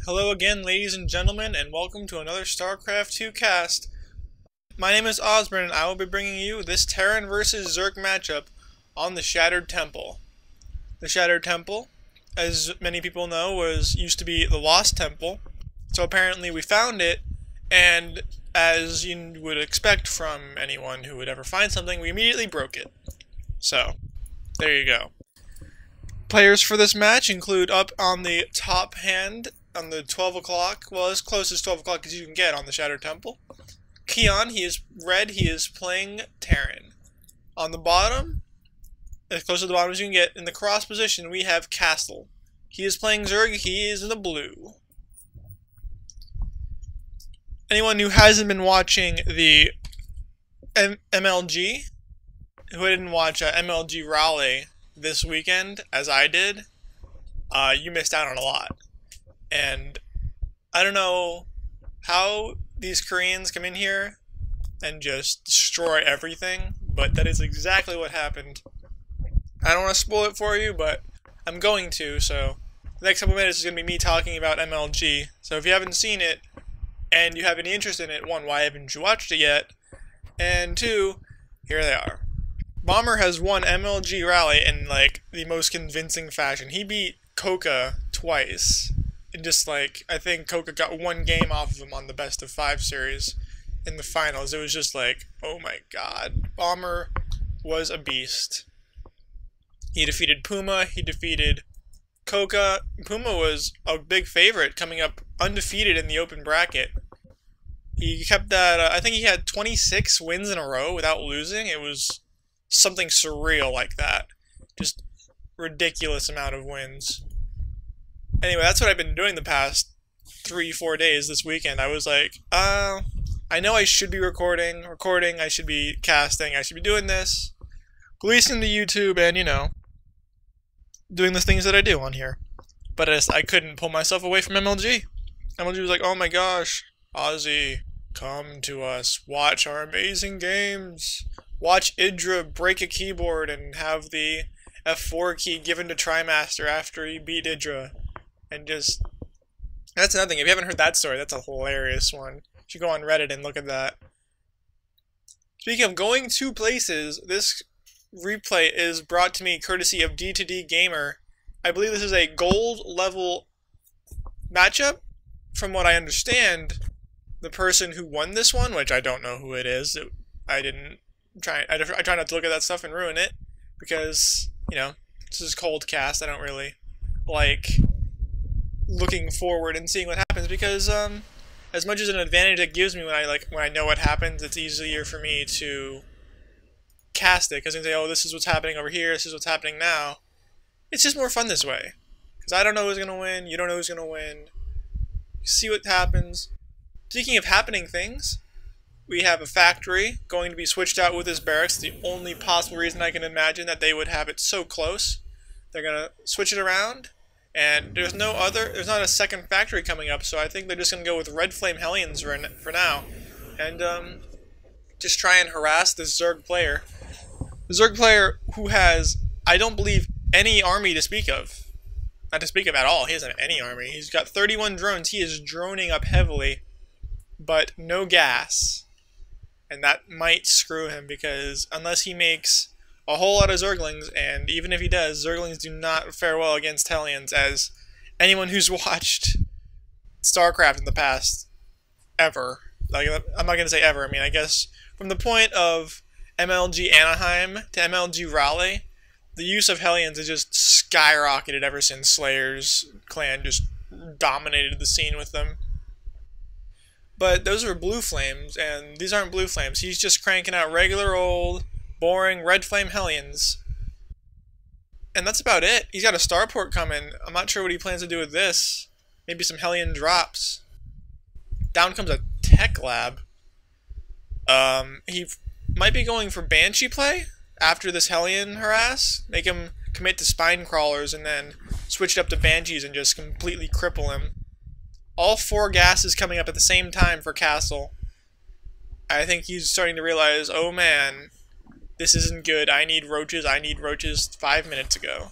Hello again, ladies and gentlemen, and welcome to another Starcraft 2 cast. My name is Ozzburne, and I will be bringing you this Terran vs. Zerg matchup on the Shattered Temple. The Shattered Temple, as many people know, used to be the Lost Temple. So apparently we found it, and as you would expect from anyone who would ever find something, we immediately broke it. So, there you go. Players for this match include up on the top hand, on the 12 o'clock, well, as close as 12 o'clock as you can get on the Shattered Temple. Keon, he is red, he is playing Terran. On the bottom, as close to the bottom as you can get, in the cross position, we have Kastle. He is playing Zerg, he is in the blue. Anyone who hasn't been watching the MLG, who didn't watch MLG Raleigh this weekend, as I did, you missed out on a lot. And I don't know how these Koreans come in here and just destroy everything, but that is exactly what happened. I don't want to spoil it for you, but I'm going to, so the next couple minutes is going to be me talking about MLG. So if you haven't seen it, and you have any interest in it, one, why haven't you watched it yet? And two, here they are. Bomber has won MLG Rally in, like, the most convincing fashion. He beat Coca twice. And just, like, I think Coca got one game off of him on the best of 5 series in the finals. It was just like, oh my god. Bomber was a beast. He defeated Puma, he defeated Coca. Puma was a big favorite, coming up undefeated in the open bracket. He kept that, I think he had 26 wins in a row without losing. It was something surreal like that. Just ridiculous amount of wins. Anyway, that's what I've been doing the past 3-4 days this weekend. I was like, I know I should be recording, I should be casting, I should be doing this, releasing to YouTube, and, you know, doing the things that I do on here. But I couldn't pull myself away from MLG. MLG was like, oh my gosh, Ozzy, come to us, watch our amazing games. Watch Idra break a keyboard and have the F4 key given to Trimaster after he beat Idra. And just, that's another thing, if you haven't heard that story, that's a hilarious one. You should go on Reddit and look at that. Speaking of going to places, this replay is brought to me courtesy of D2D Gamer. I believe this is a gold level matchup. From what I understand, the person who won this one, which I don't know who it is, I try not to look at that stuff and ruin it, because, you know, this is cold cast. I don't really like looking forward and seeing what happens, because as much as an advantage it gives me when I know what happens, it's easier for me to cast it, because I can say, oh, this is what's happening over here, this is what's happening now. It's just more fun this way, because I don't know who's gonna win, you don't know who's gonna win. You see what happens. Speaking of happening things, we have a factory going to be switched out with this barracks. The only possible reason I can imagine that they would have it so close. They're gonna switch it around, and there's not a second factory coming up, so I think they're just gonna go with Red Flame Hellions for now, and just try and harass this Zerg player. The Zerg player who has, I don't believe, any army to speak of. Not to speak of at all. He doesn't have any army. He's got 31 drones. He is droning up heavily, but no gas. And that might screw him, because unless he makes a whole lot of Zerglings, and even if he does, Zerglings do not fare well against Hellions, as anyone who's watched Starcraft in the past, ever, like, I'm not going to say ever, I mean, I guess from the point of MLG Anaheim to MLG Raleigh, the use of Hellions has just skyrocketed ever since Slayer's clan just dominated the scene with them. But those are blue flames, and these aren't blue flames. He's just cranking out regular old, boring Red Flame Hellions. And that's about it. He's got a starport coming. I'm not sure what he plans to do with this. Maybe some Hellion drops. Down comes a tech lab. He might be going for Banshee play after this Hellion harass. Make him commit to spine crawlers and then switch it up to Banshees and just completely cripple him. All 4 gases coming up at the same time for Kastle. I think he's starting to realize, oh man, this isn't good. I need roaches 5 minutes ago.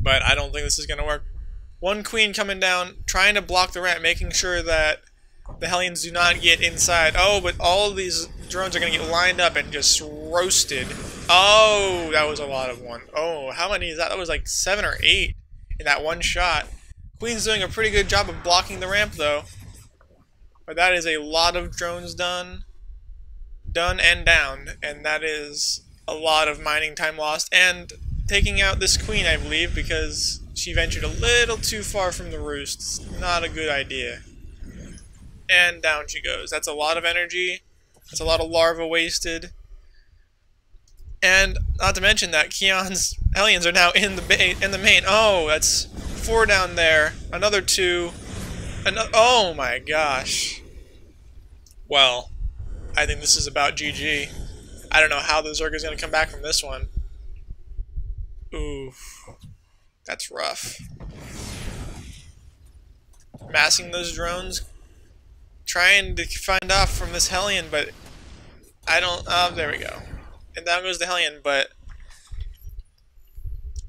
But I don't think this is going to work. One queen coming down, trying to block the ramp, making sure that the Hellions do not get inside. Oh, but all of these drones are going to get lined up and just roasted. Oh, that was a lot of one. Oh, how many is that? That was like 7 or 8 in that one shot. Queen's doing a pretty good job of blocking the ramp, though. But that is a lot of drones done and downed, and that is a lot of mining time lost, and taking out this queen, I believe, because she ventured a little too far from the roost. It's not a good idea. And down she goes. That's a lot of energy. That's a lot of larva wasted. And not to mention that Keon's Hellions are now in the main. Oh, that's 4 down there. Another 2. Oh my gosh. Well, I think this is about GG. I don't know how the Zerg is going to come back from this one. Oof. That's rough. Massing those drones. Trying to find off from this Hellion, but I don't... Oh, there we go. And down goes the Hellion, but...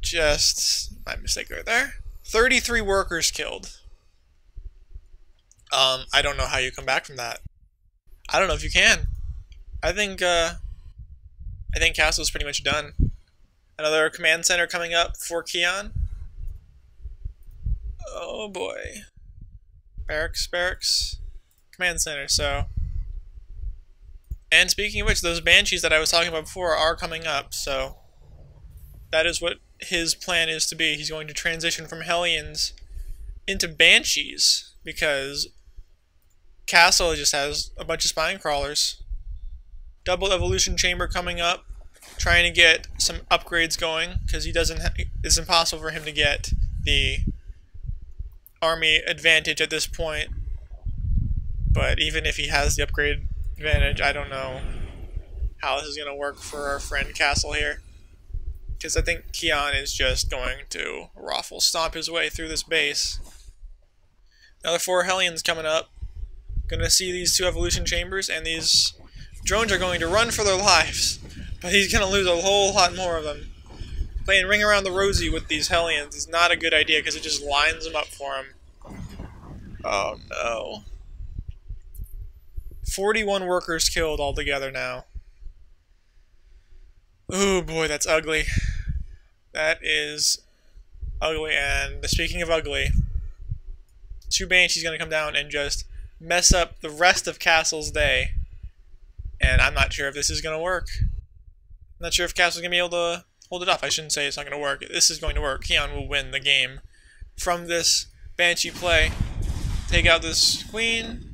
Just... my mistake right there. 33 workers killed. I don't know how you come back from that. I don't know if you can. I think Kastle's pretty much done. Another command center coming up for Keon. Oh boy. Barracks. Command center, so. And speaking of which, those Banshees that I was talking about before are coming up, so. That is what his plan is to be. He's going to transition from Hellions into Banshees, because Kastle just has a bunch of spine crawlers. Double evolution chamber coming up, trying to get some upgrades going, because he doesn't. It's impossible for him to get the army advantage at this point. But even if he has the upgrade advantage, I don't know how this is going to work for our friend Kastle here. Because I think Keon is just going to raffle stomp his way through this base. Another 4 Hellions coming up. Gonna see these 2 evolution chambers, and these drones are going to run for their lives. But he's gonna lose a whole lot more of them. Playing Ring Around the Rosie with these Hellions is not a good idea, because it just lines them up for him. Oh no. 41 workers killed altogether now. Oh boy, that's ugly. That is ugly, and speaking of ugly, 2 Banshees gonna come down and just mess up the rest of Kastle's day. And I'm not sure if this is gonna work. I'm not sure if Kastle's gonna be able to hold it off. I shouldn't say it's not gonna work. This is going to work. Keon will win the game from this Banshee play. Take out this queen.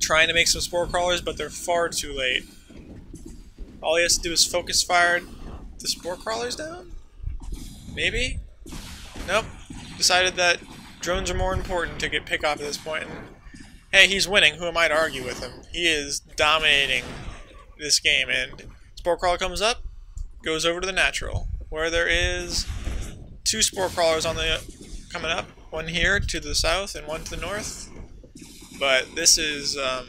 Trying to make some spore crawlers, but they're far too late. All he has to do is focus fire the spore crawlers down? Maybe? Nope. Decided that drones are more important to get pick off at this point. And, hey, he's winning. Who am I to argue with him? He is dominating this game. And spore crawler comes up, goes over to the natural, where there is 2 spore crawlers on the coming up. One here to the south and one to the north. But this is, I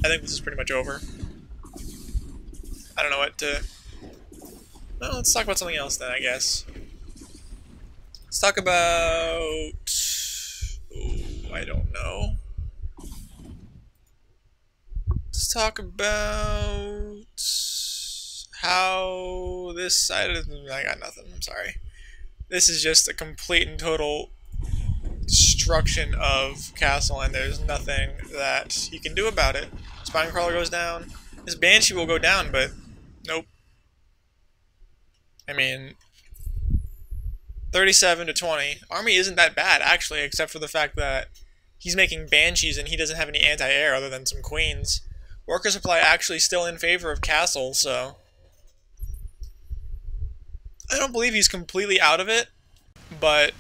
think this is pretty much over. I don't know what to... Well, let's talk about something else then, I guess. Let's talk about... I don't know. Let's talk about how this side of... I got nothing, I'm sorry. This is just a complete and total destruction of Kastle, and there's nothing that he can do about it. Spine crawler goes down. His Banshee will go down, but nope. I mean, 37 to 20. Army isn't that bad, actually, except for the fact that he's making Banshees and he doesn't have any anti-air other than some queens. Worker supply actually still in favor of Kastle, so I don't believe he's completely out of it, but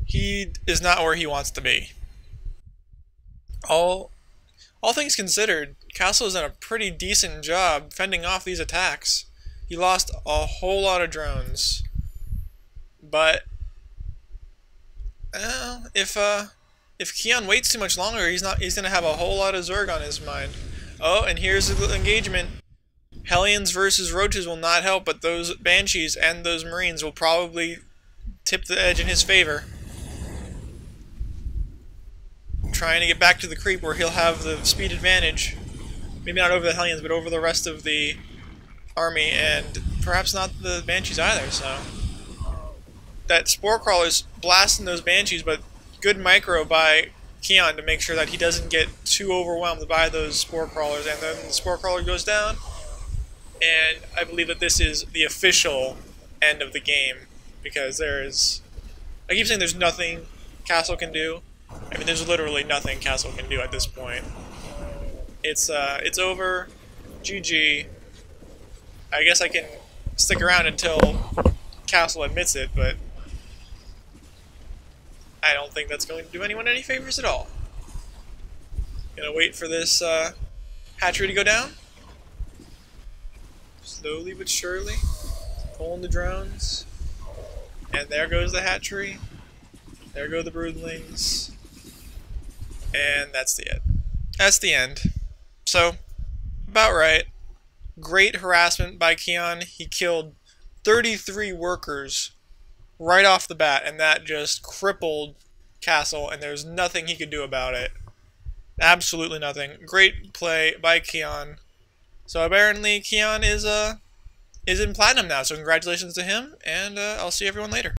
he is not where he wants to be. All things considered, Kastle's done a pretty decent job fending off these attacks. He lost a whole lot of drones, but if Keon waits too much longer, he's gonna have a whole lot of Zerg on his mind. Oh, and here's the engagement. Hellions versus Roaches will not help, but those Banshees and those Marines will probably tip the edge in his favor. Trying to get back to the creep where he'll have the speed advantage. Maybe not over the Hellions, but over the rest of the army, and perhaps not the Banshees either, so... That Spore Crawler's blasting those Banshees, but good micro by Keon to make sure that he doesn't get too overwhelmed by those Spore Crawlers, and then the Spore Crawler goes down, and I believe that this is the official end of the game, because there's... I keep saying there's nothing Kastle can do. I mean, there's literally nothing Kastle can do at this point. It's over. GG. I guess I can stick around until Kastle admits it, but I don't think that's going to do anyone any favors at all. Gonna wait for this hatchery to go down. Slowly but surely. Pulling the drones. And there goes the hatchery. There go the broodlings. And that's the end. That's the end. So, about right. Great harassment by Keon. He killed 33 workers right off the bat, and that just crippled Kastle, and there's nothing he could do about it. Absolutely nothing. Great play by Keon. So apparently Keon is in Platinum now, so congratulations to him, and I'll see everyone later.